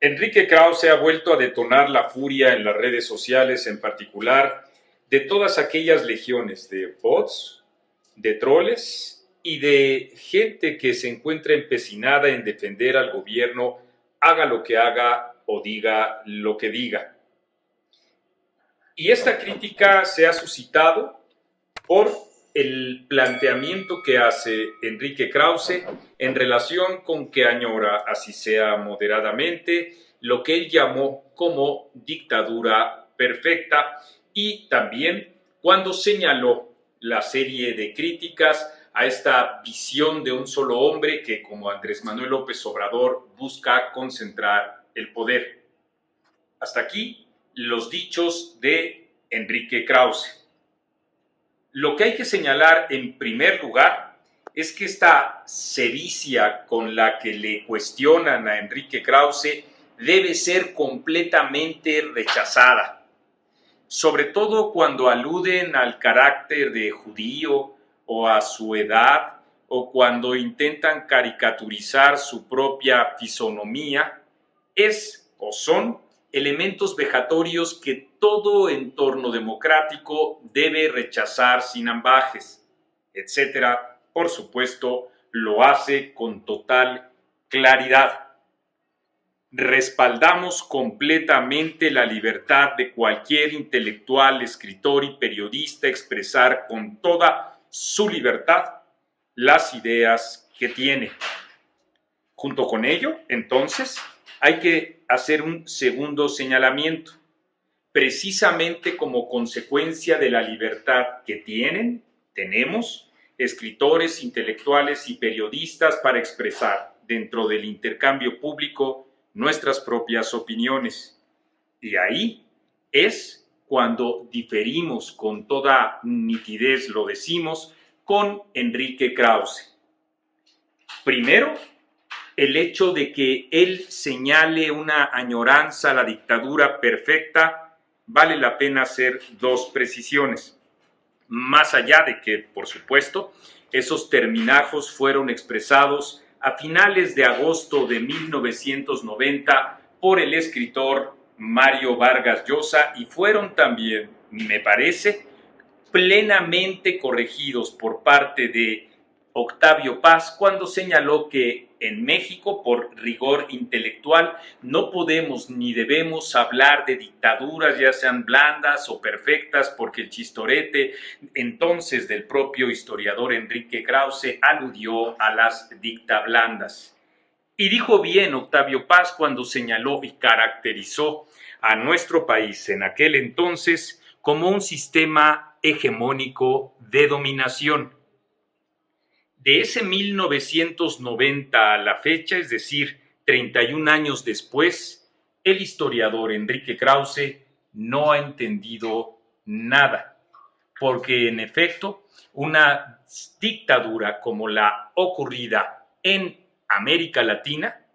Enrique Krause ha vuelto a detonar la furia en las redes sociales, en particular de todas aquellas legiones de bots, de troles y de gente que se encuentra empecinada en defender al gobierno, haga lo que haga o diga lo que diga. Y esta crítica se ha suscitado por el planteamiento que hace Enrique Krause en relación con que añora, así sea moderadamente, lo que él llamó como dictadura perfecta, y también cuando señaló la serie de críticas a esta visión de un solo hombre que, como Andrés Manuel López Obrador, busca concentrar el poder. Hasta aquí los dichos de Enrique Krause. Lo que hay que señalar en primer lugar es que esta sevicia con la que le cuestionan a Enrique Krause debe ser completamente rechazada, sobre todo cuando aluden al carácter de judío o a su edad, o cuando intentan caricaturizar su propia fisonomía. Es o son elementos vejatorios que todo entorno democrático debe rechazar sin ambajes, etcétera. Por supuesto, lo hace con total claridad. Respaldamos completamente la libertad de cualquier intelectual, escritor y periodista expresar con toda su libertad las ideas que tiene. Junto con ello, entonces, hay que hacer un segundo señalamiento. Precisamente como consecuencia de la libertad que tenemos, escritores, intelectuales y periodistas para expresar dentro del intercambio público nuestras propias opiniones. Y ahí es cuando diferimos con toda nitidez, lo decimos, con Enrique Krause. Primero, el hecho de que él señale una añoranza a la dictadura perfecta, vale la pena hacer dos precisiones. Más allá de que, por supuesto, esos terminajos fueron expresados a finales de agosto de 1990 por el escritor Mario Vargas Llosa y fueron también, me parece, plenamente corregidos por parte de Octavio Paz cuando señaló que en México, por rigor intelectual, no podemos ni debemos hablar de dictaduras, ya sean blandas o perfectas, porque el chistorete entonces del propio historiador Enrique Krause aludió a las dictablandas. Y dijo bien Octavio Paz cuando señaló y caracterizó a nuestro país en aquel entonces como un sistema hegemónico de dominación. De ese 1990 a la fecha, es decir, 31 años después, el historiador Enrique Krause no ha entendido nada, porque en efecto, una dictadura como la ocurrida en América Latina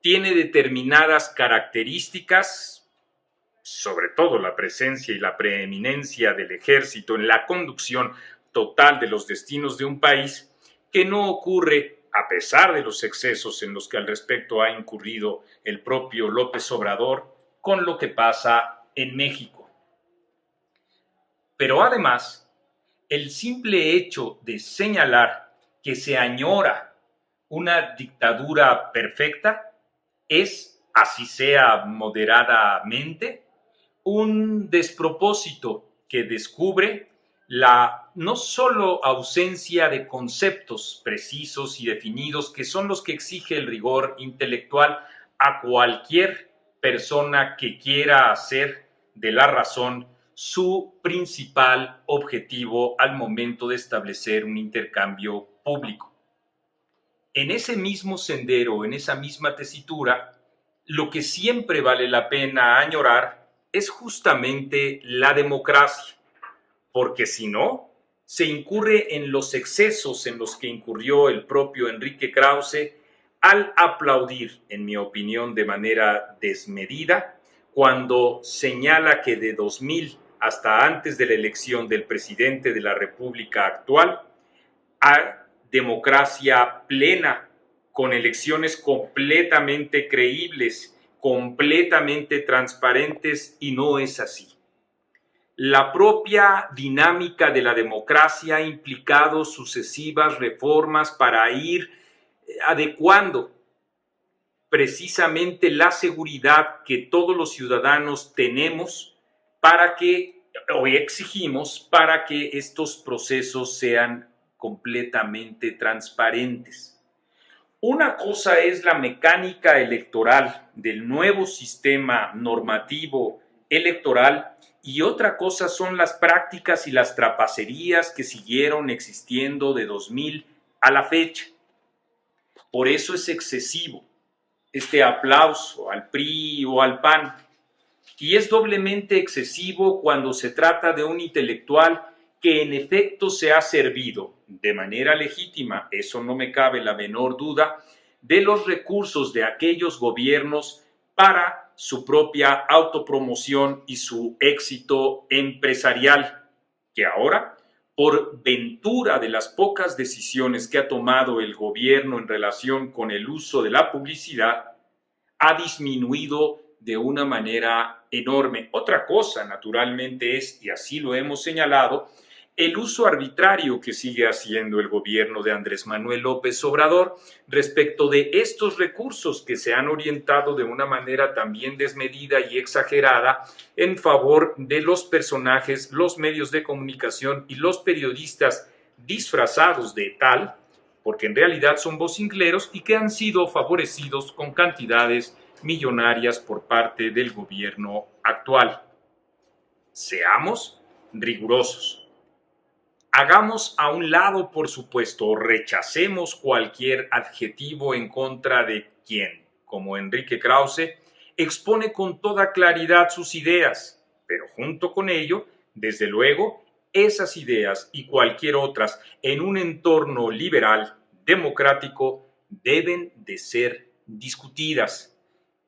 tiene determinadas características, sobre todo la presencia y la preeminencia del ejército en la conducción total de los destinos de un país, que no ocurre a pesar de los excesos en los que al respecto ha incurrido el propio López Obrador con lo que pasa en México. Pero además, el simple hecho de señalar que se añora una dictadura perfecta es, así sea moderadamente, un despropósito que descubre la no solo ausencia de conceptos precisos y definidos, que son los que exige el rigor intelectual a cualquier persona que quiera hacer de la razón su principal objetivo al momento de establecer un intercambio público. En ese mismo sendero, en esa misma tesitura, lo que siempre vale la pena añorar es justamente la democracia, porque si no, se incurre en los excesos en los que incurrió el propio Enrique Krause al aplaudir, en mi opinión, de manera desmedida, cuando señala que de 2000 hasta antes de la elección del presidente de la República actual, hay democracia plena, con elecciones completamente creíbles completamente transparentes y no es así. La propia dinámica de la democracia ha implicado sucesivas reformas para ir adecuando precisamente la seguridad que todos los ciudadanos tenemos para que, o exigimos, para que estos procesos sean completamente transparentes. Una cosa es la mecánica electoral del nuevo sistema normativo electoral y otra cosa son las prácticas y las trapacerías que siguieron existiendo de 2000 a la fecha. Por eso es excesivo este aplauso al PRI o al PAN. Y es doblemente excesivo cuando se trata de un intelectual que en efecto se ha servido de manera legítima, eso no me cabe la menor duda, de los recursos de aquellos gobiernos para su propia autopromoción y su éxito empresarial, que ahora, por ventura de las pocas decisiones que ha tomado el gobierno en relación con el uso de la publicidad, ha disminuido de una manera enorme. Otra cosa, naturalmente, es, y así lo hemos señalado, el uso arbitrario que sigue haciendo el gobierno de Andrés Manuel López Obrador respecto de estos recursos que se han orientado de una manera también desmedida y exagerada en favor de los personajes, los medios de comunicación y los periodistas disfrazados de tal, porque en realidad son vocingleros y que han sido favorecidos con cantidades millonarias por parte del gobierno actual. Seamos rigurosos. Hagamos a un lado, por supuesto, o rechacemos cualquier adjetivo en contra de quien, como Enrique Krause, expone con toda claridad sus ideas, pero junto con ello, desde luego, esas ideas y cualquier otras en un entorno liberal, democrático, deben de ser discutidas.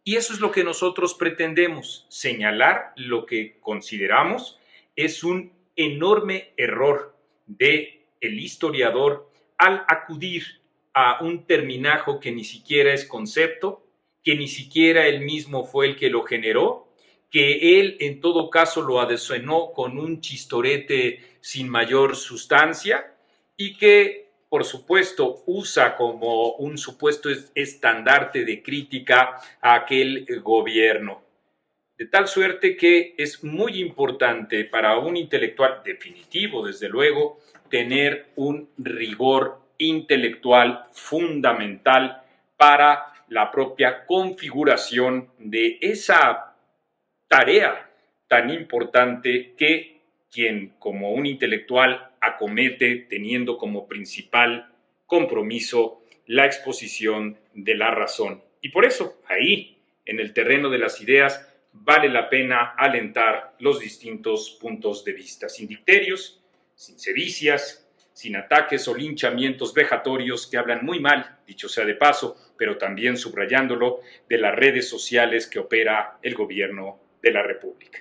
Y eso es lo que nosotros pretendemos, señalar lo que consideramos es un enorme error de el historiador al acudir a un terminajo que ni siquiera es concepto, que ni siquiera él mismo fue el que lo generó, que él en todo caso lo adecenó con un chistorete sin mayor sustancia y que por supuesto usa como un supuesto estandarte de crítica a aquel gobierno. De tal suerte que es muy importante para un intelectual definitivo, desde luego, tener un rigor intelectual fundamental para la propia configuración de esa tarea tan importante que quien como un intelectual acomete teniendo como principal compromiso la exposición de la razón. Y por eso, ahí, en el terreno de las ideas, vale la pena alentar los distintos puntos de vista, sin dicterios, sin sedicias, sin ataques o linchamientos vejatorios que hablan muy mal, dicho sea de paso, pero también subrayándolo, de las redes sociales que opera el gobierno de la República.